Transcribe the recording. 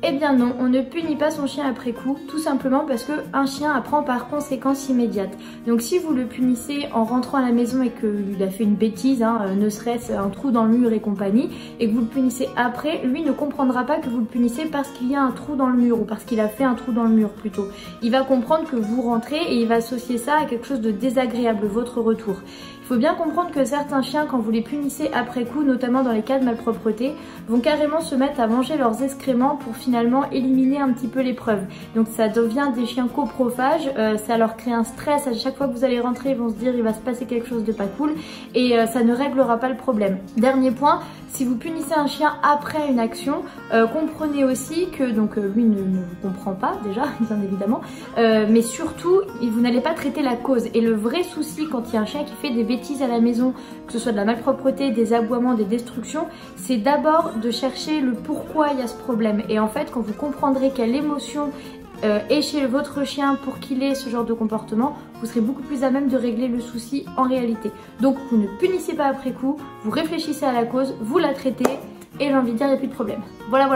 Eh bien non, on ne punit pas son chien après coup, tout simplement parce qu'un chien apprend par conséquence immédiate. Donc si vous le punissez en rentrant à la maison et qu'il a fait une bêtise, ne serait-ce un trou dans le mur et compagnie, et que vous le punissez après, lui ne comprendra pas que vous le punissez parce qu'il y a un trou dans le mur ou parce qu'il a fait un trou dans le mur plutôt. Il va comprendre que vous rentrez et il va associer ça à quelque chose de désagréable, votre retour. Il faut bien comprendre que certains chiens, quand vous les punissez après coup, notamment dans les cas de malpropreté, vont carrément se mettre à manger leurs excréments pour finalement éliminer un petit peu l'épreuve. Donc ça devient des chiens coprophages, ça leur crée un stress. À chaque fois que vous allez rentrer, ils vont se dire il va se passer quelque chose de pas cool et ça ne réglera pas le problème. Dernier point, si vous punissez un chien après une action, comprenez aussi que lui ne vous comprend pas déjà, bien évidemment, mais surtout vous n'allez pas traiter la cause. Et le vrai souci quand il y a un chien qui fait des bêtises à la maison, que ce soit de la malpropreté, des aboiements, des destructions, c'est d'abord de chercher le pourquoi il y a ce problème. Et en fait, quand vous comprendrez quelle émotion est chez votre chien pour qu'il ait ce genre de comportement, vous serez beaucoup plus à même de régler le souci en réalité. Donc vous ne punissez pas après coup, vous réfléchissez à la cause, vous la traitez et j'ai envie de dire il n'y a plus de problème. Voilà.